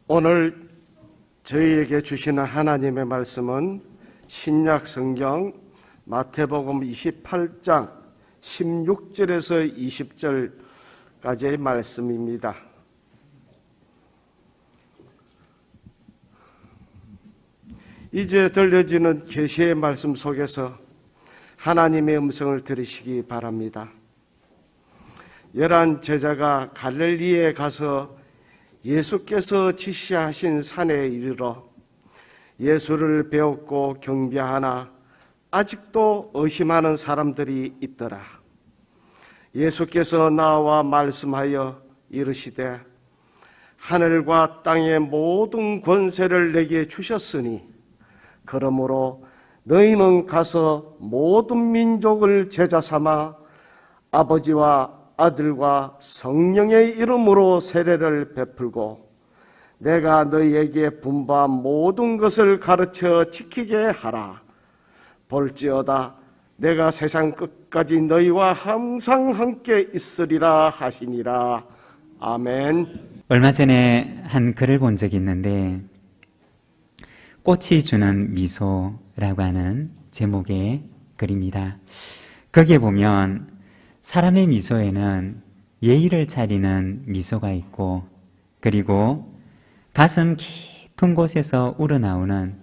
오늘 저희에게 주시는 하나님의 말씀은 신약 성경 마태복음 28장 16절에서 20절까지의 말씀입니다. 이제 들려지는 계시의 말씀 속에서 하나님의 음성을 들으시기 바랍니다. 11 제자가 갈릴리에 가서 예수께서 지시하신 산에 이르러 예수를 배웠고 경배하나 아직도 의심하는 사람들이 있더라. 예수께서 나와 말씀하여 이르시되 하늘과 땅의 모든 권세를 내게 주셨으니 그러므로 너희는 가서 모든 민족을 제자 삼아 아버지와 아들과 성령의 이름으로 세례를 베풀고 내가 너희에게 분부한 모든 것을 가르쳐 지키게 하라. 볼지어다 내가 세상 끝까지 너희와 항상 함께 있으리라 하시니라. 아멘. 얼마 전에 한 글을 본 적이 있는데 꽃이 주는 미소라고 하는 제목의 글입니다. 거기에 보면 사람의 미소에는 예의를 차리는 미소가 있고 그리고 가슴 깊은 곳에서 우러나오는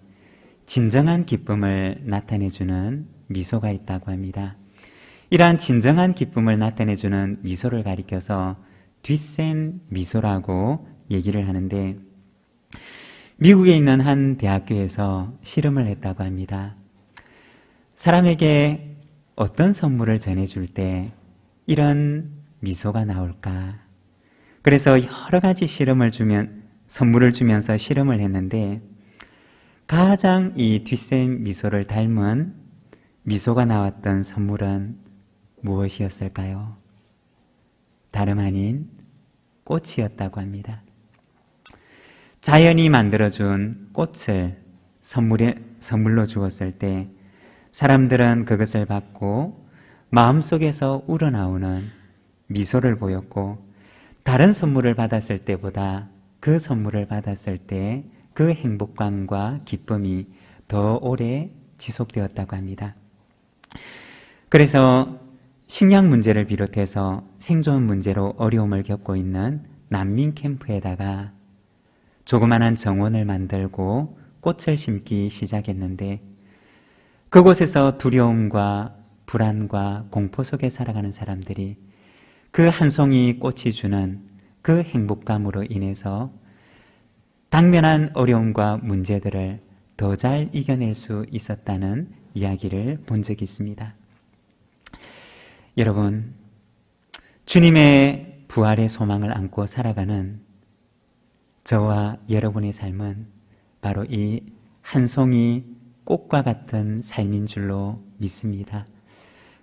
진정한 기쁨을 나타내주는 미소가 있다고 합니다. 이러한 진정한 기쁨을 나타내주는 미소를 가리켜서 뒷센 미소라고 얘기를 하는데 미국에 있는 한 대학교에서 실험을 했다고 합니다. 사람에게 어떤 선물을 전해줄 때 이런 미소가 나올까? 그래서 여러 가지 선물을 주면서 실험을 했는데 가장 이 뒷센 미소를 닮은 미소가 나왔던 선물은 무엇이었을까요? 다름 아닌 꽃이었다고 합니다. 자연이 만들어준 꽃을 선물로 주었을 때 사람들은 그것을 받고 마음속에서 우러나오는 미소를 보였고 다른 선물을 받았을 때보다 그 선물을 받았을 때 그 행복감과 기쁨이 더 오래 지속되었다고 합니다. 그래서 식량 문제를 비롯해서 생존 문제로 어려움을 겪고 있는 난민 캠프에다가 조그마한 정원을 만들고 꽃을 심기 시작했는데 그곳에서 두려움과 불안과 공포 속에 살아가는 사람들이 그 한 송이 꽃이 주는 그 행복감으로 인해서 당면한 어려움과 문제들을 더 잘 이겨낼 수 있었다는 이야기를 본 적이 있습니다. 여러분, 주님의 부활의 소망을 안고 살아가는 저와 여러분의 삶은 바로 이 한 송이 꽃과 같은 삶인 줄로 믿습니다.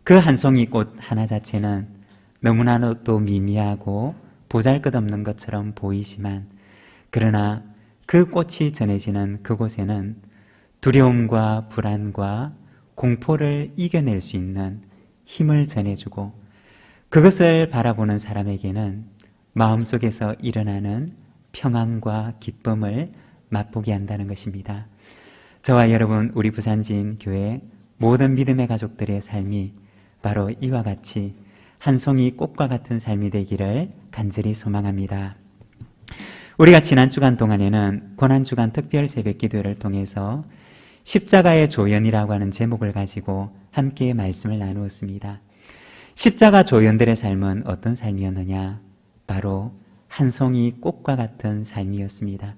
그 한 송이 꽃 하나 자체는 너무나도 미미하고 보잘것없는 것처럼 보이지만 그러나 그 꽃이 전해지는 그곳에는 두려움과 불안과 공포를 이겨낼 수 있는 힘을 전해주고 그것을 바라보는 사람에게는 마음속에서 일어나는 평안과 기쁨을 맛보게 한다는 것입니다. 저와 여러분, 우리 부산진 교회 모든 믿음의 가족들의 삶이 바로 이와 같이 한 송이 꽃과 같은 삶이 되기를 간절히 소망합니다. 우리가 지난 주간 동안에는 고난주간 특별 새벽 기도를 통해서 십자가의 조연이라고 하는 제목을 가지고 함께 말씀을 나누었습니다. 십자가 조연들의 삶은 어떤 삶이었느냐? 바로 한 송이 꽃과 같은 삶이었습니다.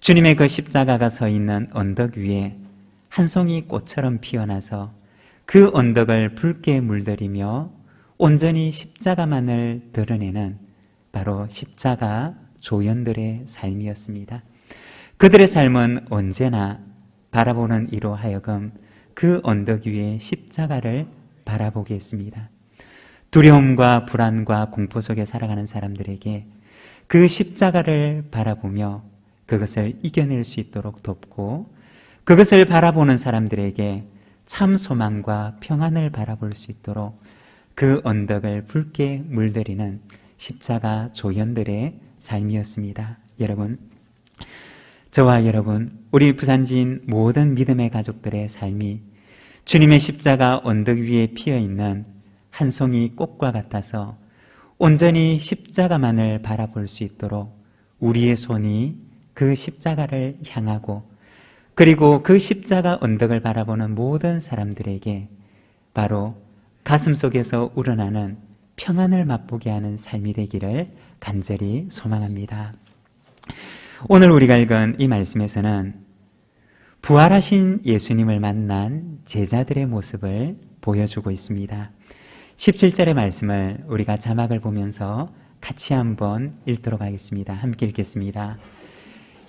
주님의 그 십자가가 서 있는 언덕 위에 한 송이 꽃처럼 피어나서 그 언덕을 붉게 물들이며 온전히 십자가만을 드러내는 바로 십자가 조연들의 삶이었습니다. 그들의 삶은 언제나 바라보는 이로 하여금 그 언덕 위에 십자가를 바라보게 했습니다. 두려움과 불안과 공포 속에 살아가는 사람들에게 그 십자가를 바라보며 그것을 이겨낼 수 있도록 돕고 그것을 바라보는 사람들에게 참 소망과 평안을 바라볼 수 있도록 그 언덕을 붉게 물들이는 십자가 조연들의 삶이었습니다. 여러분, 저와 여러분, 우리 부산지인 모든 믿음의 가족들의 삶이 주님의 십자가 언덕 위에 피어있는 한 송이 꽃과 같아서 온전히 십자가만을 바라볼 수 있도록 우리의 손이 그 십자가를 향하고, 그리고 그 십자가 언덕을 바라보는 모든 사람들에게 바로 가슴 속에서 우러나는 평안을 맛보게 하는 삶이 되기를 간절히 소망합니다. 오늘 우리가 읽은 이 말씀에서는 부활하신 예수님을 만난 제자들의 모습을 보여주고 있습니다. 17절의 말씀을 우리가 자막을 보면서 같이 한번 읽도록 하겠습니다. 함께 읽겠습니다.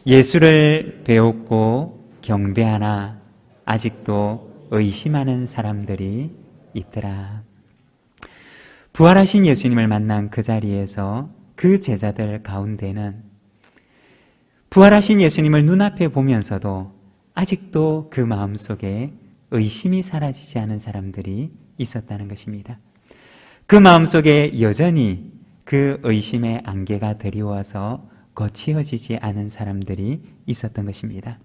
예수를 배웠고 경배하나 아직도 의심하는 사람들이 있더라. 부활하신 예수님을 만난 그 자리에서 그 제자들 가운데는 부활하신 예수님을 눈앞에 보면서도 아직도 그 마음속에 의심이 사라지지 않은 사람들이 있었다는 것입니다. 그 마음속에 여전히 그 의심의 안개가 드리워서 거치어지지 않은 사람들이 있었던 것입니다.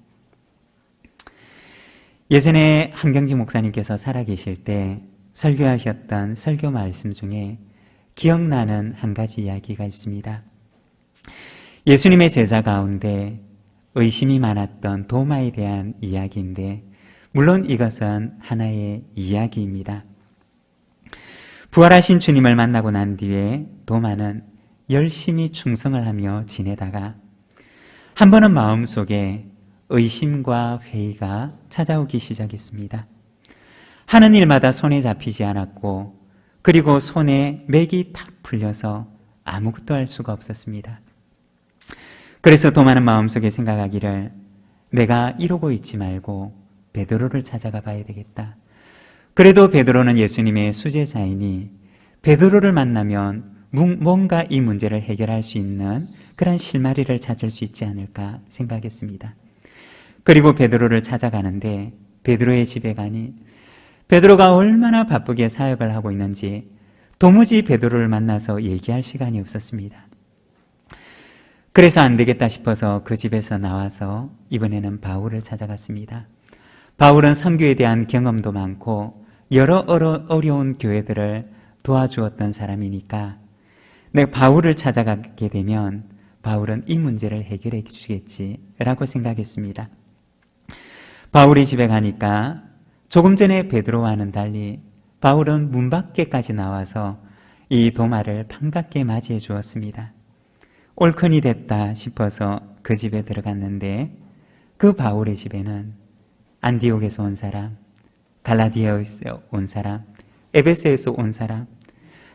예전에 한경지 목사님께서 살아계실 때 설교하셨던 설교 말씀 중에 기억나는 한 가지 이야기가 있습니다. 예수님의 제자 가운데 의심이 많았던 도마에 대한 이야기인데, 물론 이것은 하나의 이야기입니다. 부활하신 주님을 만나고 난 뒤에 도마는 열심히 충성을 하며 지내다가 한 번은 마음속에 의심과 회의가 찾아오기 시작했습니다. 하는 일마다 손에 잡히지 않았고, 그리고 손에 맥이 탁 풀려서 아무것도 할 수가 없었습니다. 그래서 도마는 마음속에 생각하기를 내가 이러고 있지 말고 베드로를 찾아가 봐야 되겠다. 그래도 베드로는 예수님의 수제자이니 베드로를 만나면 뭔가 이 문제를 해결할 수 있는 그런 실마리를 찾을 수 있지 않을까 생각했습니다. 그리고 베드로를 찾아가는데 베드로의 집에 가니 베드로가 얼마나 바쁘게 사역을 하고 있는지 도무지 베드로를 만나서 얘기할 시간이 없었습니다. 그래서 안 되겠다 싶어서 그 집에서 나와서 이번에는 바울을 찾아갔습니다. 바울은 선교에 대한 경험도 많고 여러 어려운 교회들을 도와주었던 사람이니까 내가 바울을 찾아가게 되면 바울은 이 문제를 해결해 주겠지라고 생각했습니다. 바울이 집에 가니까 조금 전에 베드로와는 달리 바울은 문 밖에까지 나와서 이 도마를 반갑게 맞이해 주었습니다. 올큰이 됐다 싶어서 그 집에 들어갔는데 그 바울의 집에는 안디옥에서 온 사람, 갈라디아에서 온 사람, 에베소에서 온 사람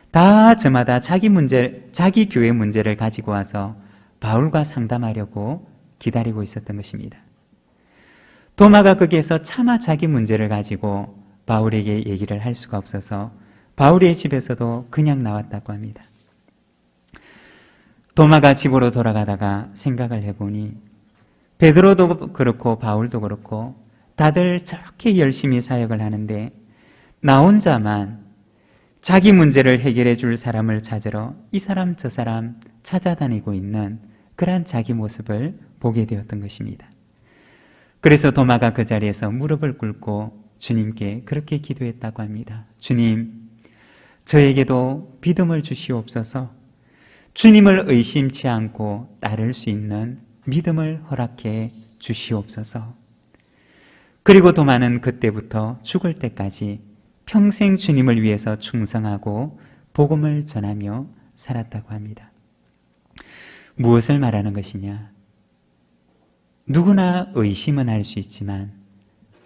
다 저마다 자기 교회 문제를 가지고 와서 바울과 상담하려고 기다리고 있었던 것입니다. 도마가 거기에서 차마 자기 문제를 가지고 바울에게 얘기를 할 수가 없어서 바울의 집에서도 그냥 나왔다고 합니다. 도마가 집으로 돌아가다가 생각을 해보니 베드로도 그렇고 바울도 그렇고 다들 저렇게 열심히 사역을 하는데 나 혼자만 자기 문제를 해결해 줄 사람을 찾으러 이 사람 저 사람 찾아다니고 있는 그러한 자기 모습을 보게 되었던 것입니다. 그래서 도마가 그 자리에서 무릎을 꿇고 주님께 그렇게 기도했다고 합니다. 주님, 저에게도 믿음을 주시옵소서. 주님을 의심치 않고 따를 수 있는 믿음을 허락해 주시옵소서. 그리고 도마는 그때부터 죽을 때까지 평생 주님을 위해서 충성하고 복음을 전하며 살았다고 합니다. 무엇을 말하는 것이냐? 누구나 의심은 할 수 있지만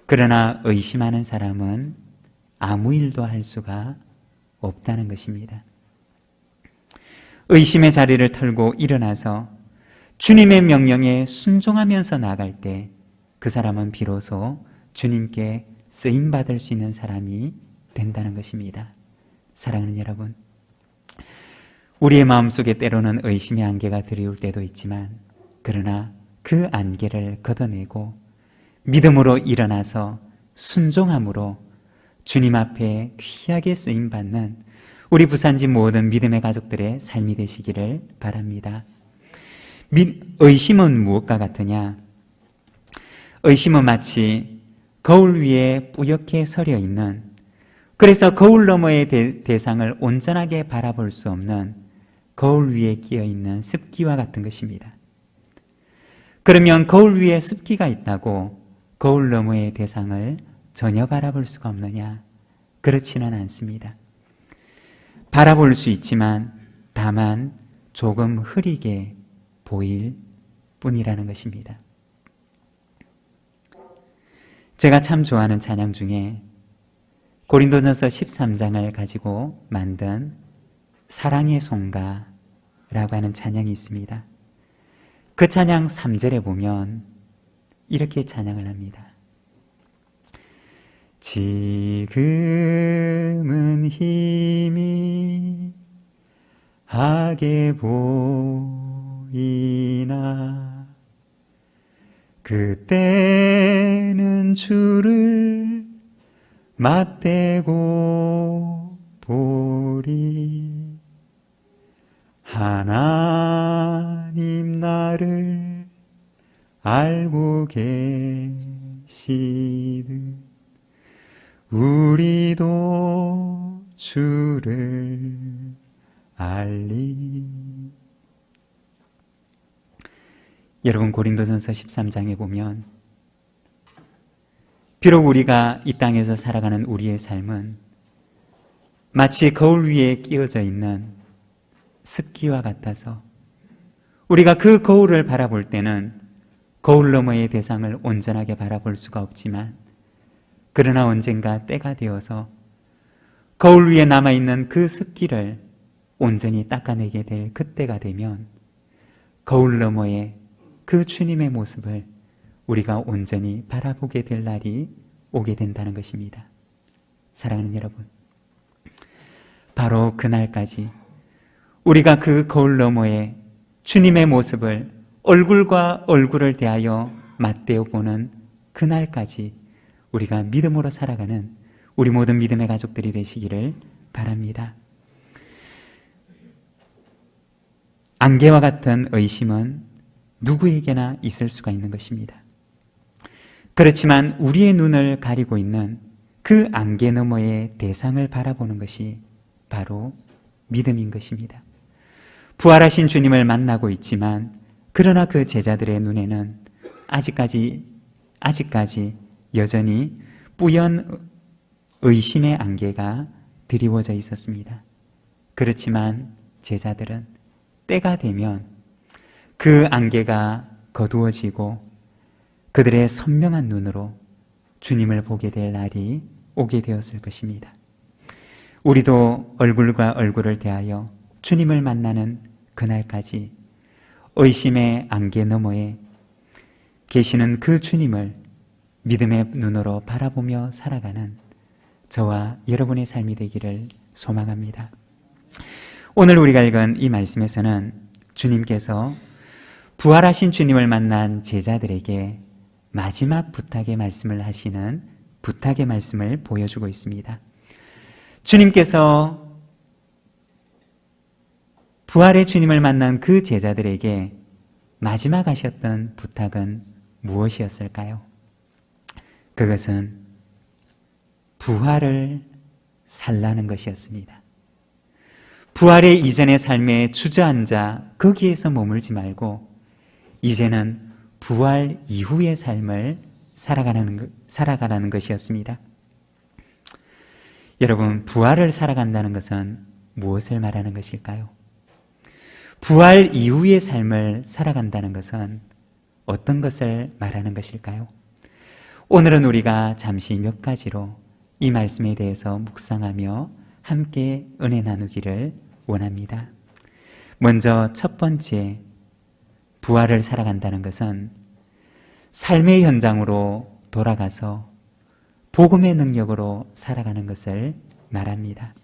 그러나 의심하는 사람은 아무 일도 할 수가 없다는 것입니다. 의심의 자리를 털고 일어나서 주님의 명령에 순종하면서 나갈 때 그 사람은 비로소 주님께 쓰임받을 수 있는 사람이 된다는 것입니다. 사랑하는 여러분, 우리의 마음속에 때로는 의심의 안개가 드리울 때도 있지만 그러나 그 안개를 걷어내고 믿음으로 일어나서 순종함으로 주님 앞에 귀하게 쓰임받는 우리 부산지 모든 믿음의 가족들의 삶이 되시기를 바랍니다. 의심은 무엇과 같으냐? 의심은 마치 거울 위에 뿌옇게 서려 있는, 그래서 거울 너머의 대상을 온전하게 바라볼 수 없는 거울 위에 끼어 있는 습기와 같은 것입니다. 그러면 거울 위에 습기가 있다고 거울 너머의 대상을 전혀 바라볼 수가 없느냐? 그렇지는 않습니다. 바라볼 수 있지만 다만 조금 흐리게 보일 뿐이라는 것입니다. 제가 참 좋아하는 찬양 중에 고린도전서 13장을 가지고 만든 사랑의 송가라고 하는 찬양이 있습니다. 그 찬양 3절에 보면 이렇게 찬양을 합니다. 지금은 힘이 하게 보이나 그때는 주를 맞대고 보리. 하나님 나를 알고 계시듯 우리도 주를 알리. 여러분, 고린도전서 13장에 보면 비록 우리가 이 땅에서 살아가는 우리의 삶은 마치 거울 위에 끼어져 있는 습기와 같아서 우리가 그 거울을 바라볼 때는 거울 너머의 대상을 온전하게 바라볼 수가 없지만, 그러나 언젠가 때가 되어서 거울 위에 남아있는 그 습기를 온전히 닦아내게 될 그때가 되면 거울 너머의 그 주님의 모습을 우리가 온전히 바라보게 될 날이 오게 된다는 것입니다. 사랑하는 여러분, 바로 그날까지 우리가 그 거울 너머에 주님의 모습을 얼굴과 얼굴을 대하여 맞대어 보는 그날까지 우리가 믿음으로 살아가는 우리 모든 믿음의 가족들이 되시기를 바랍니다. 안개와 같은 의심은 누구에게나 있을 수가 있는 것입니다. 그렇지만 우리의 눈을 가리고 있는 그 안개 너머의 대상을 바라보는 것이 바로 믿음인 것입니다. 부활하신 주님을 만나고 있지만 그러나 그 제자들의 눈에는 아직까지 여전히 뿌연 의심의 안개가 드리워져 있었습니다. 그렇지만 제자들은 때가 되면 그 안개가 거두어지고 그들의 선명한 눈으로 주님을 보게 될 날이 오게 되었을 것입니다. 우리도 얼굴과 얼굴을 대하여 주님을 만나는 그날까지 의심의 안개 너머에 계시는 그 주님을 믿음의 눈으로 바라보며 살아가는 저와 여러분의 삶이 되기를 소망합니다. 오늘 우리가 읽은 이 말씀에서는 주님께서 부활하신 주님을 만난 제자들에게 마지막 부탁의 말씀을 하시는 부탁의 말씀을 보여주고 있습니다. 주님께서 부활의 주님을 만난 그 제자들에게 마지막 하셨던 부탁은 무엇이었을까요? 그것은 부활을 살라는 것이었습니다. 부활의 이전의 삶에 주저앉아 거기에서 머물지 말고 이제는 부활 이후의 삶을 살아가라는 것이었습니다. 여러분, 부활을 살아간다는 것은 무엇을 말하는 것일까요? 부활 이후의 삶을 살아간다는 것은 어떤 것을 말하는 것일까요? 오늘은 우리가 잠시 몇 가지로 이 말씀에 대해서 묵상하며 함께 은혜 나누기를 원합니다. 먼저 첫 번째, 부활을 살아간다는 것은 삶의 현장으로 돌아가서 복음의 능력으로 살아가는 것을 말합니다.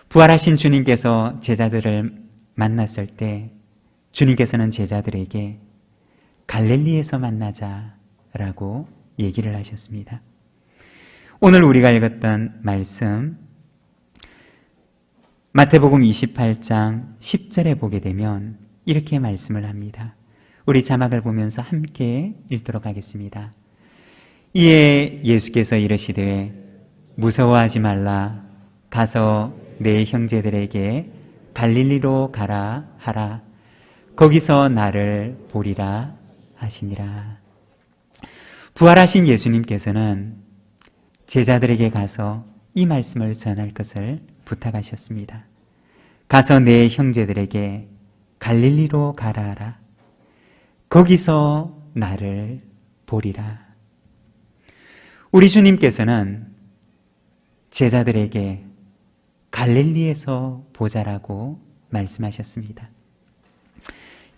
부활하신 주님께서 제자들을 만났을 때 주님께서는 제자들에게 갈릴리에서 만나자라고 얘기를 하셨습니다. 오늘 우리가 읽었던 말씀 마태복음 28장 10절에 보게 되면 이렇게 말씀을 합니다. 우리 자막을 보면서 함께 읽도록 하겠습니다. 이에 예수께서 이르시되 무서워하지 말라. 가서 내 형제들에게 갈릴리로 가라 하라. 거기서 나를 보리라 하시니라. 부활하신 예수님께서는 제자들에게 가서 이 말씀을 전할 것을 부탁하셨습니다. 가서 내 형제들에게 갈릴리로 가라 하라. 거기서 나를 보리라. 우리 주님께서는 제자들에게 갈릴리에서 보자라고 말씀하셨습니다.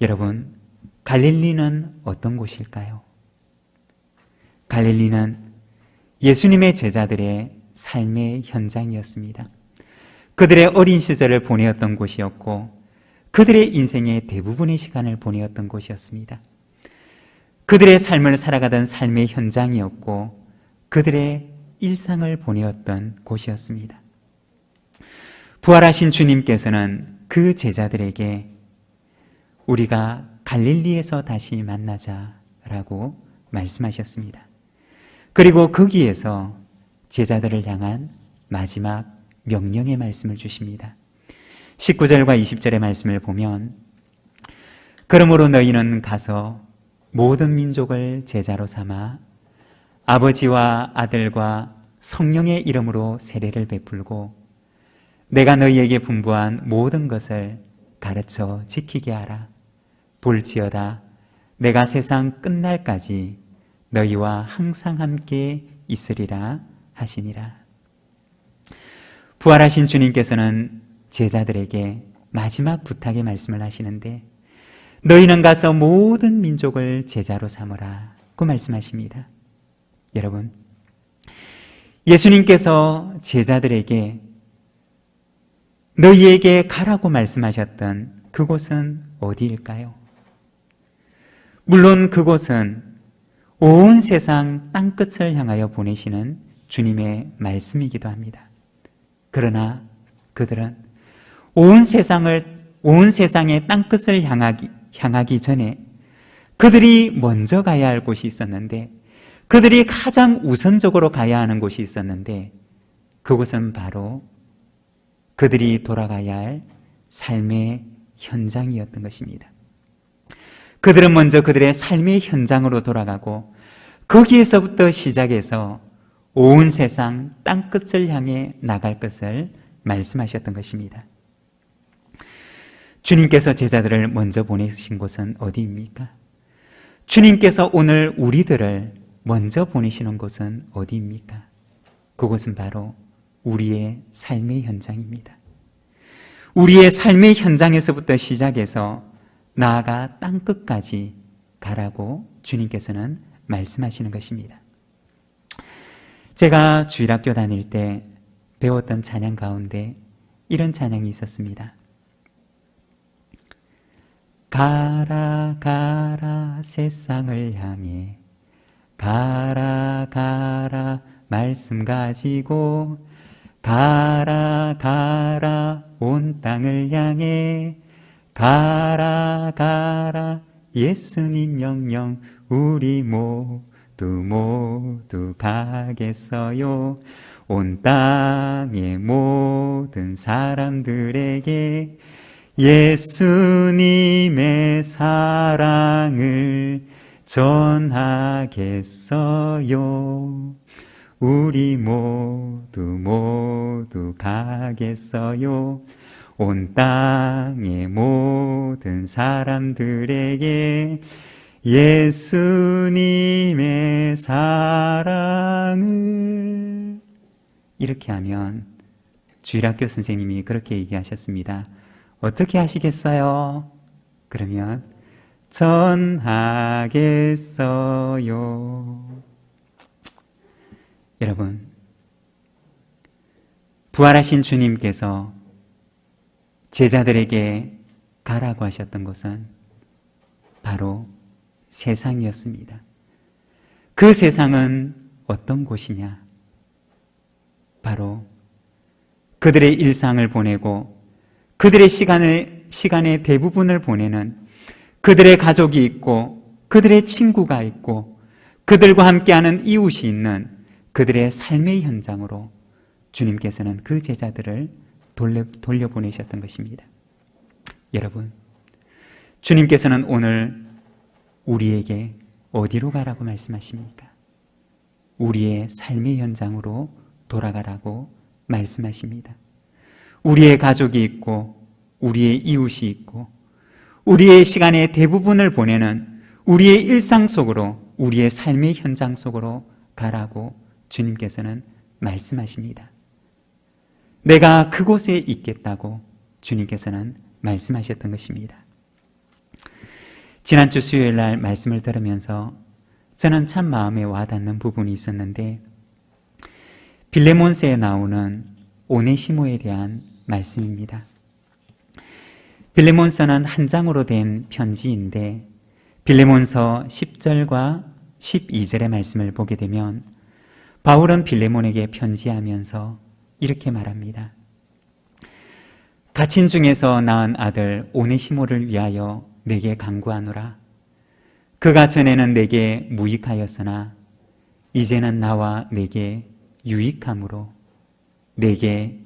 여러분, 갈릴리는 어떤 곳일까요? 갈릴리는 예수님의 제자들의 삶의 현장이었습니다. 그들의 어린 시절을 보내었던 곳이었고 그들의 인생의 대부분의 시간을 보내었던 곳이었습니다. 그들의 삶을 살아가던 삶의 현장이었고 그들의 일상을 보내었던 곳이었습니다. 부활하신 주님께서는 그 제자들에게 우리가 갈릴리에서 다시 만나자라고 말씀하셨습니다. 그리고 거기에서 제자들을 향한 마지막 명령의 말씀을 주십니다. 19절과 20절의 말씀을 보면 그러므로 너희는 가서 모든 민족을 제자로 삼아 아버지와 아들과 성령의 이름으로 세례를 베풀고 내가 너희에게 분부한 모든 것을 가르쳐 지키게 하라. 볼지어다 내가 세상 끝날까지 너희와 항상 함께 있으리라 하시니라. 부활하신 주님께서는 제자들에게 마지막 부탁의 말씀을 하시는데 너희는 가서 모든 민족을 제자로 삼으라고 말씀하십니다. 여러분, 예수님께서 제자들에게 너희에게 가라고 말씀하셨던 그곳은 어디일까요? 물론 그곳은 온 세상 땅끝을 향하여 보내시는 주님의 말씀이기도 합니다. 그러나 그들은 온 세상의 땅끝을 향하기 전에 그들이 먼저 가야 할 곳이 있었는데, 그들이 가장 우선적으로 가야 하는 곳이 있었는데, 그곳은 바로 그들이 돌아가야 할 삶의 현장이었던 것입니다. 그들은 먼저 그들의 삶의 현장으로 돌아가고 거기에서부터 시작해서 온 세상 땅끝을 향해 나갈 것을 말씀하셨던 것입니다. 주님께서 제자들을 먼저 보내신 곳은 어디입니까? 주님께서 오늘 우리들을 먼저 보내시는 곳은 어디입니까? 그곳은 바로 우리의 삶의 현장입니다. 우리의 삶의 현장에서부터 시작해서 나아가 땅끝까지 가라고 주님께서는 말씀하시는 것입니다. 제가 주일학교 다닐 때 배웠던 찬양 가운데 이런 찬양이 있었습니다. 가라 가라 세상을 향해 가라 가라 말씀 가지고 가라 가라 온 땅을 향해 가라 가라 예수님 명령 우리 모두 가겠어요. 온 땅의 모든 사람들에게 예수님의 사랑을 전하겠어요. 우리 모두 가겠어요. 온 땅의 모든 사람들에게 예수님의 사랑을. 이렇게 하면 주일학교 선생님이 그렇게 얘기하셨습니다. 어떻게 하시겠어요? 그러면 전하겠어요. 여러분, 부활하신 주님께서 제자들에게 가라고 하셨던 곳은 바로 세상이었습니다. 그 세상은 어떤 곳이냐? 바로 그들의 일상을 보내고 그들의 시간을 시간의 대부분을 보내는 그들의 가족이 있고 그들의 친구가 있고 그들과 함께하는 이웃이 있는 그들의 삶의 현장으로 주님께서는 그 제자들을 돌려보내셨던 것입니다. 여러분, 주님께서는 오늘 우리에게 어디로 가라고 말씀하십니까? 우리의 삶의 현장으로 돌아가라고 말씀하십니다. 우리의 가족이 있고 우리의 이웃이 있고 우리의 시간의 대부분을 보내는 우리의 일상 속으로 우리의 삶의 현장 속으로 가라고 주님께서는 말씀하십니다. 내가 그곳에 있겠다고 주님께서는 말씀하셨던 것입니다. 지난주 수요일 날 말씀을 들으면서 저는 참 마음에 와닿는 부분이 있었는데 빌레몬서에 나오는 오네시모에 대한 말씀입니다. 빌레몬서는 한 장으로 된 편지인데 빌레몬서 10절과 12절의 말씀을 보게 되면 바울은 빌레몬에게 편지하면서 이렇게 말합니다. 갇힌 중에서 낳은 아들 오네시모를 위하여 내게 간구하노라. 그가 전에는 내게 무익하였으나 이제는 나와 내게 유익함으로 내게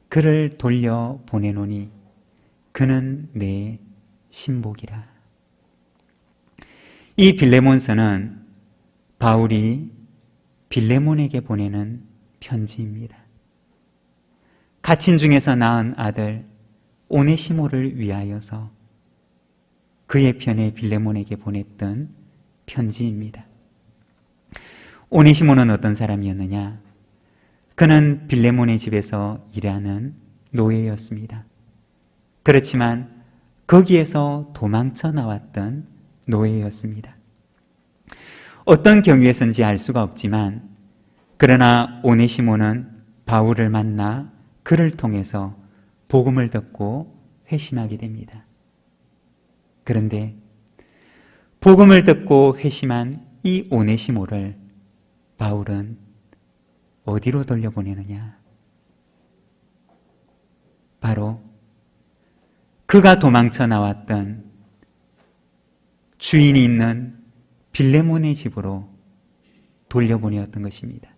그를 돌려 보내노니 그는 내 신복이라. 이 빌레몬서는 바울이 빌레몬에게 보내는 편지입니다. 갇힌 중에서 낳은 아들 오네시모를 위하여서 그의 편에 빌레몬에게 보냈던 편지입니다. 오네시모는 어떤 사람이었느냐? 그는 빌레몬의 집에서 일하는 노예였습니다. 그렇지만 거기에서 도망쳐 나왔던 노예였습니다. 어떤 경위에선지 알 수가 없지만 그러나 오네시모는 바울을 만나 그를 통해서 복음을 듣고 회심하게 됩니다. 그런데 복음을 듣고 회심한 이 오네시모를 바울은 어디로 돌려보내느냐? 바로 그가 도망쳐 나왔던 주인이 있는 빌레몬의 집으로 돌려보내었던 것입니다.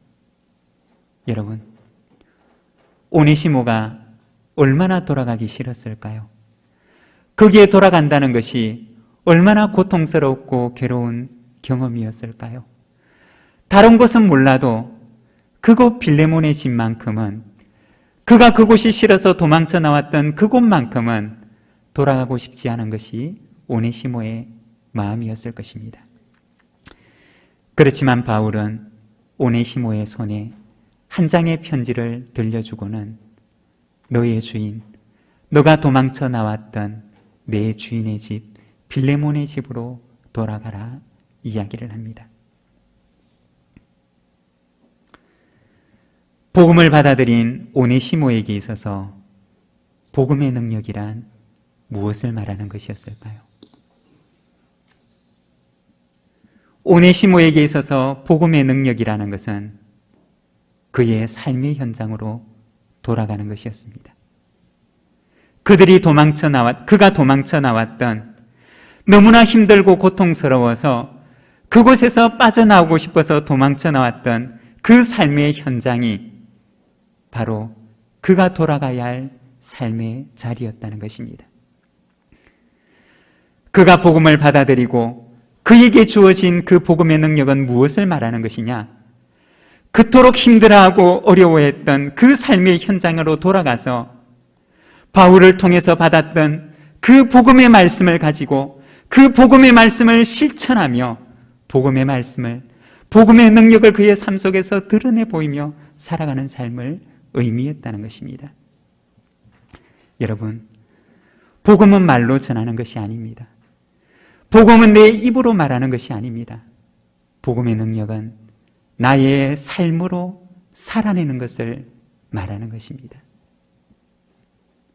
여러분, 오네시모가 얼마나 돌아가기 싫었을까요? 거기에 돌아간다는 것이 얼마나 고통스럽고 괴로운 경험이었을까요? 다른 곳은 몰라도 그곳 빌레몬의 집만큼은, 그가 그곳이 싫어서 도망쳐 나왔던 그곳만큼은 돌아가고 싶지 않은 것이 오네시모의 마음이었을 것입니다. 그렇지만 바울은 오네시모의 손에 한 장의 편지를 들려주고는 너의 주인, 너가 도망쳐 나왔던 내 주인의 집 빌레몬의 집으로 돌아가라 이야기를 합니다. 복음을 받아들인 오네시모에게 있어서 복음의 능력이란 무엇을 말하는 것이었을까요? 오네시모에게 있어서 복음의 능력이라는 것은 그의 삶의 현장으로 돌아가는 것이었습니다. 그가 도망쳐 나왔던 너무나 힘들고 고통스러워서 그곳에서 빠져나오고 싶어서 도망쳐 나왔던 그 삶의 현장이 바로 그가 돌아가야 할 삶의 자리였다는 것입니다. 그가 복음을 받아들이고 그에게 주어진 그 복음의 능력은 무엇을 말하는 것이냐? 그토록 힘들어하고 어려워했던 그 삶의 현장으로 돌아가서 바울을 통해서 받았던 그 복음의 말씀을 가지고 그 복음의 말씀을 실천하며 복음의 능력을 그의 삶 속에서 드러내 보이며 살아가는 삶을 의미했다는 것입니다. 여러분, 복음은 말로 전하는 것이 아닙니다. 복음은 내 입으로 말하는 것이 아닙니다. 복음의 능력은 나의 삶으로 살아내는 것을 말하는 것입니다.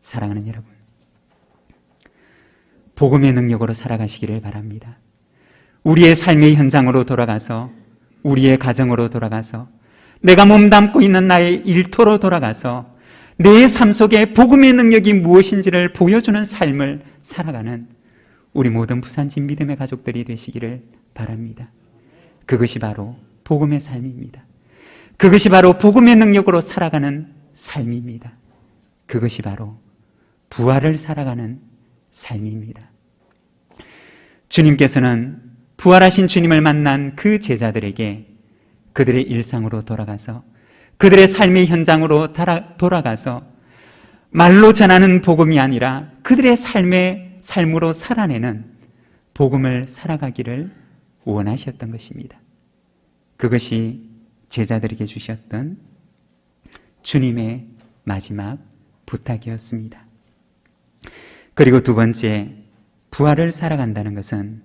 사랑하는 여러분, 복음의 능력으로 살아가시기를 바랍니다. 우리의 삶의 현장으로 돌아가서, 우리의 가정으로 돌아가서, 내가 몸담고 있는 나의 일터로 돌아가서, 내 삶 속에 복음의 능력이 무엇인지를 보여주는 삶을 살아가는 우리 모든 부산진 믿음의 가족들이 되시기를 바랍니다. 그것이 바로 복음의 삶입니다. 그것이 바로 복음의 능력으로 살아가는 삶입니다. 그것이 바로 부활을 살아가는 삶입니다. 주님께서는 부활하신 주님을 만난 그 제자들에게 그들의 일상으로 돌아가서 그들의 삶의 현장으로 돌아가서 말로 전하는 복음이 아니라 그들의 삶으로 살아내는 복음을 살아가기를 원하셨던 것입니다. 그것이 제자들에게 주셨던 주님의 마지막 부탁이었습니다. 그리고 두 번째, 부활을 살아간다는 것은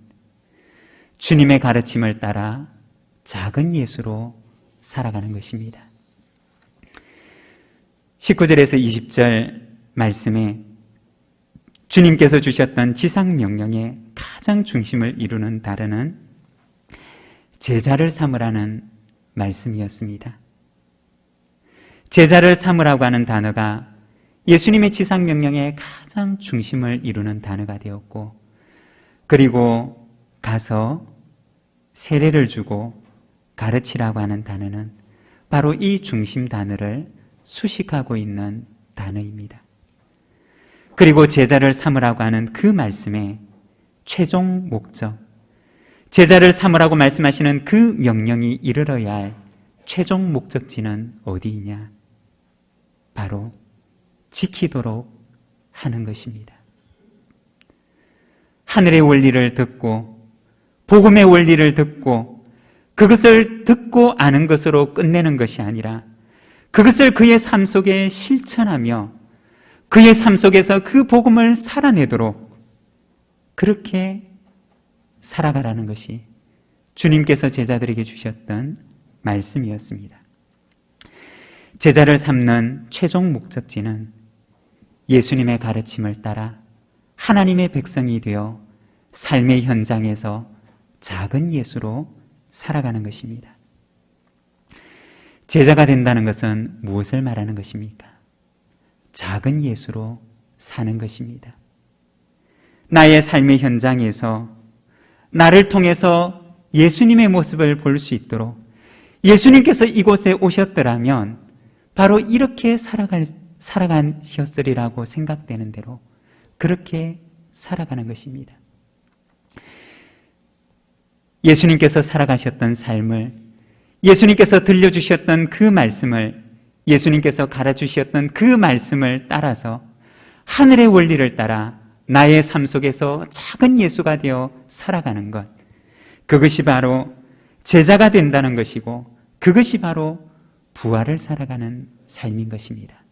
주님의 가르침을 따라 작은 예수로 살아가는 것입니다. 19절에서 20절 말씀에 주님께서 주셨던 지상명령의 가장 중심을 이루는 단어는 제자를 삼으라는 말씀이었습니다. 제자를 삼으라고 하는 단어가 예수님의 지상명령의 가장 중심을 이루는 단어가 되었고, 그리고 가서 세례를 주고 가르치라고 하는 단어는 바로 이 중심 단어를 수식하고 있는 단어입니다. 그리고 제자를 삼으라고 하는 그 말씀의 최종 목적, 제자를 삼으라고 말씀하시는 그 명령이 이르러야 할 최종 목적지는 어디이냐? 바로 지키도록 하는 것입니다. 하늘의 원리를 듣고 복음의 원리를 듣고 그것을 듣고 아는 것으로 끝내는 것이 아니라 그것을 그의 삶 속에 실천하며 그의 삶 속에서 그 복음을 살아내도록 그렇게 살아가라는 것이 주님께서 제자들에게 주셨던 말씀이었습니다. 제자를 삼는 최종 목적지는 예수님의 가르침을 따라 하나님의 백성이 되어 삶의 현장에서 작은 예수로 살아가는 것입니다. 제자가 된다는 것은 무엇을 말하는 것입니까? 작은 예수로 사는 것입니다. 나의 삶의 현장에서 나를 통해서 예수님의 모습을 볼 수 있도록 예수님께서 이곳에 오셨더라면 바로 이렇게 살아가셨으리라고 생각되는 대로 그렇게 살아가는 것입니다. 예수님께서 살아가셨던 삶을, 예수님께서 들려주셨던 그 말씀을, 예수님께서 가르치셨던 그 말씀을 따라서 하늘의 원리를 따라 나의 삶 속에서 작은 예수가 되어 살아가는 것, 그것이 바로 제자가 된다는 것이고 그것이 바로 부활을 살아가는 삶인 것입니다.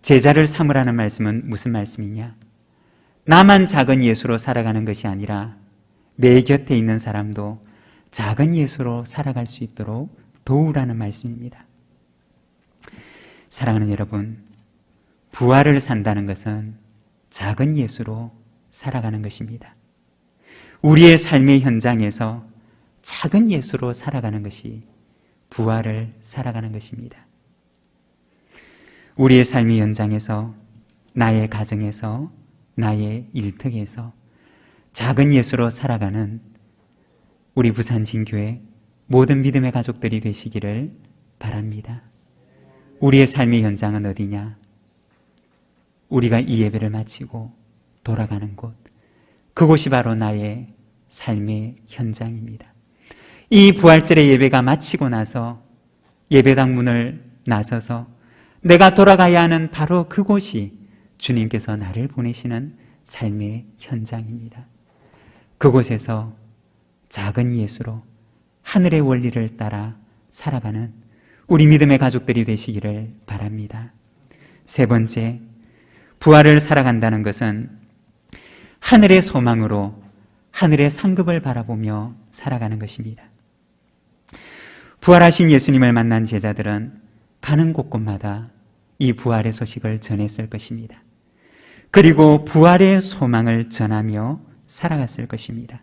제자를 삼으라는 말씀은 무슨 말씀이냐? 나만 작은 예수로 살아가는 것이 아니라 내 곁에 있는 사람도 작은 예수로 살아갈 수 있도록 도우라는 말씀입니다. 사랑하는 여러분, 부활을 산다는 것은 작은 예수로 살아가는 것입니다. 우리의 삶의 현장에서 작은 예수로 살아가는 것이 부활을 살아가는 것입니다. 우리의 삶의 현장에서, 나의 가정에서, 나의 일터에서 작은 예수로 살아가는 우리 부산진교회 모든 믿음의 가족들이 되시기를 바랍니다. 우리의 삶의 현장은 어디냐? 우리가 이 예배를 마치고 돌아가는 곳, 그곳이 바로 나의 삶의 현장입니다. 이 부활절의 예배가 마치고 나서 예배당 문을 나서서 내가 돌아가야 하는 바로 그곳이 주님께서 나를 보내시는 삶의 현장입니다. 그곳에서 작은 예수로 하늘의 원리를 따라 살아가는 우리 믿음의 가족들이 되시기를 바랍니다. 세 번째, 부활을 살아간다는 것은 하늘의 소망으로 하늘의 상급을 바라보며 살아가는 것입니다. 부활하신 예수님을 만난 제자들은 가는 곳곳마다 이 부활의 소식을 전했을 것입니다. 그리고 부활의 소망을 전하며 살아갔을 것입니다.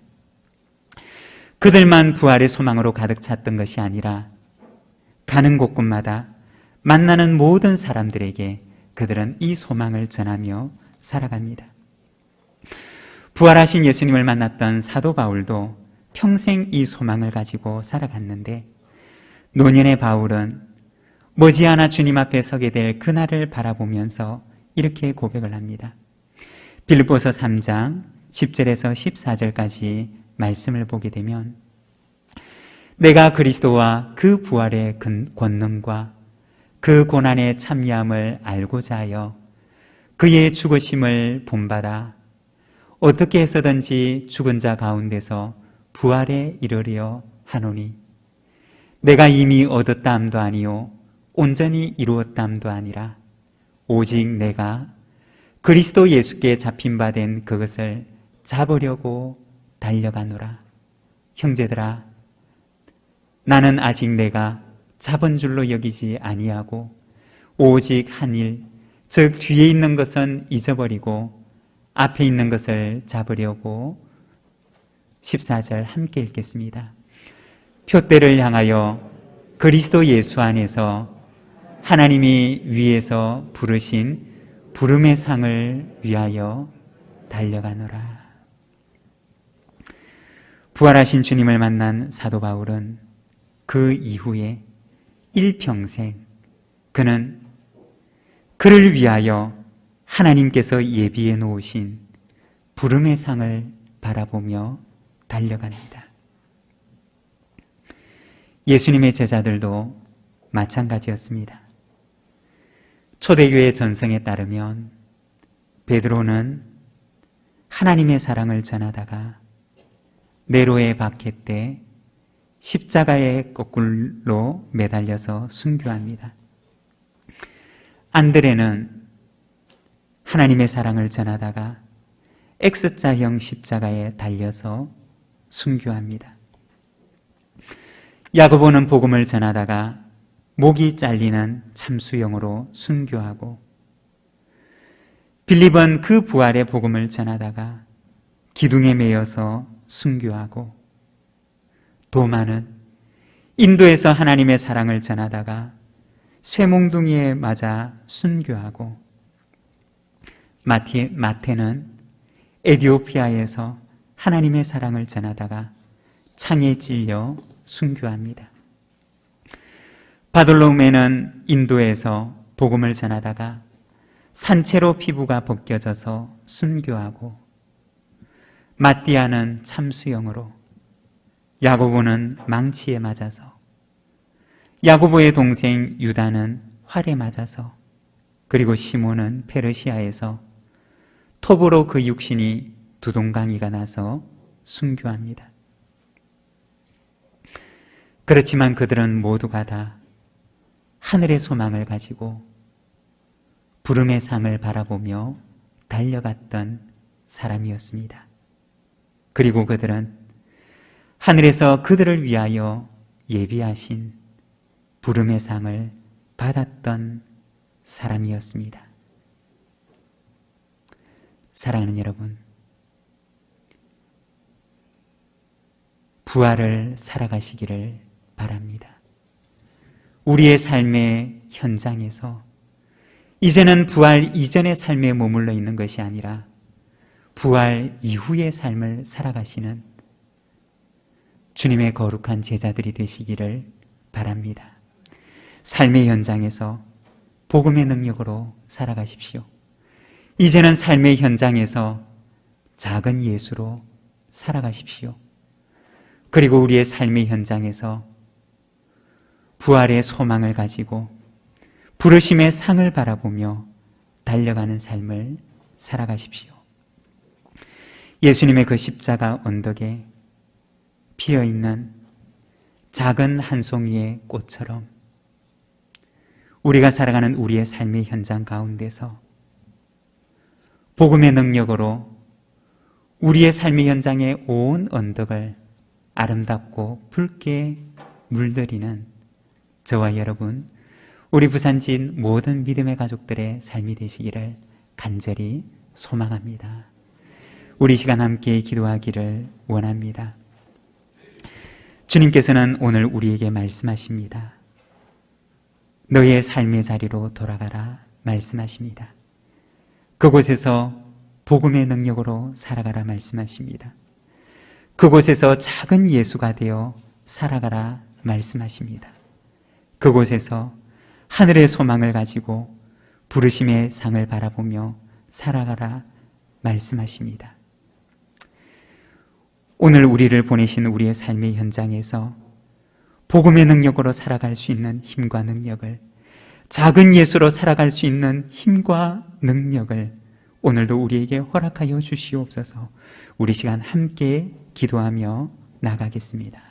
그들만 부활의 소망으로 가득 찼던 것이 아니라 가는 곳곳마다 만나는 모든 사람들에게 그들은 이 소망을 전하며 살아갑니다. 부활하신 예수님을 만났던 사도 바울도 평생 이 소망을 가지고 살아갔는데, 노년의 바울은 머지않아 주님 앞에 서게 될 그날을 바라보면서 이렇게 고백을 합니다. 빌립보서 3장 10절에서 14절까지 말씀을 보게 되면, 내가 그리스도와 그 부활의 권능과 그 고난의 참여함을 알고자 하여 그의 죽으심을 본받아 어떻게 해서든지 죽은 자 가운데서 부활에 이르려 하노니, 내가 이미 얻었다함도 아니요 온전히 이루었다함도 아니라 오직 내가 그리스도 예수께 잡힌 바 된 그것을 잡으려고 달려가노라. 형제들아, 나는 아직 내가 잡은 줄로 여기지 아니하고 오직 한 일, 즉 뒤에 있는 것은 잊어버리고 앞에 있는 것을 잡으려고. 14절 함께 읽겠습니다. 표대를 향하여 그리스도 예수 안에서 하나님이 위에서 부르신 부름의 상을 위하여 달려가노라. 부활하신 주님을 만난 사도 바울은 그 이후에 일평생 그는 그를 위하여 하나님께서 예비해 놓으신 부름의 상을 바라보며 달려갑니다. 예수님의 제자들도 마찬가지였습니다. 초대교회 전성에 따르면 베드로는 하나님의 사랑을 전하다가 네로의 박해 때 십자가에 거꾸로 매달려서 순교합니다. 안드레는 하나님의 사랑을 전하다가 X자형 십자가에 달려서 순교합니다. 야고보는 복음을 전하다가 목이 잘리는 참수형으로 순교하고, 빌립은 그 부활의 복음을 전하다가 기둥에 매여서 순교하고, 도마는 인도에서 하나님의 사랑을 전하다가 쇠몽둥이에 맞아 순교하고, 마태는 에디오피아에서 하나님의 사랑을 전하다가 창에 찔려 순교합니다. 바돌로메는 인도에서 복음을 전하다가 산채로 피부가 벗겨져서 순교하고, 마띠아는 참수형으로, 야고보는 망치에 맞아서, 야고보의 동생 유다는 활에 맞아서, 그리고 시몬은 페르시아에서 톱으로 그 육신이 두동강이가 나서 순교합니다. 그렇지만 그들은 모두가 다 하늘의 소망을 가지고 부름의 상을 바라보며 달려갔던 사람이었습니다. 그리고 그들은 하늘에서 그들을 위하여 예비하신 부름의 상을 받았던 사람이었습니다. 사랑하는 여러분, 부활을 살아가시기를 바랍니다. 우리의 삶의 현장에서 이제는 부활 이전의 삶에 머물러 있는 것이 아니라 부활 이후의 삶을 살아가시는 주님의 거룩한 제자들이 되시기를 바랍니다. 삶의 현장에서 복음의 능력으로 살아가십시오. 이제는 삶의 현장에서 작은 예수로 살아가십시오. 그리고 우리의 삶의 현장에서 부활의 소망을 가지고 부르심의 상을 바라보며 달려가는 삶을 살아가십시오. 예수님의 그 십자가 언덕에 피어있는 작은 한 송이의 꽃처럼 우리가 살아가는 우리의 삶의 현장 가운데서 복음의 능력으로 우리의 삶의 현장의 온 언덕을 아름답고 붉게 물들이는 저와 여러분, 우리 부산진 모든 믿음의 가족들의 삶이 되시기를 간절히 소망합니다. 우리 시간 함께 기도하기를 원합니다. 주님께서는 오늘 우리에게 말씀하십니다. 너의 삶의 자리로 돌아가라 말씀하십니다. 그곳에서 복음의 능력으로 살아가라 말씀하십니다. 그곳에서 작은 예수가 되어 살아가라 말씀하십니다. 그곳에서 하늘의 소망을 가지고 부르심의 상을 바라보며 살아가라 말씀하십니다. 오늘 우리를 보내신 우리의 삶의 현장에서 복음의 능력으로 살아갈 수 있는 힘과 능력을, 작은 예수로 살아갈 수 있는 힘과 능력을 오늘도 우리에게 허락하여 주시옵소서. 우리 시간 함께 기도하며 나가겠습니다.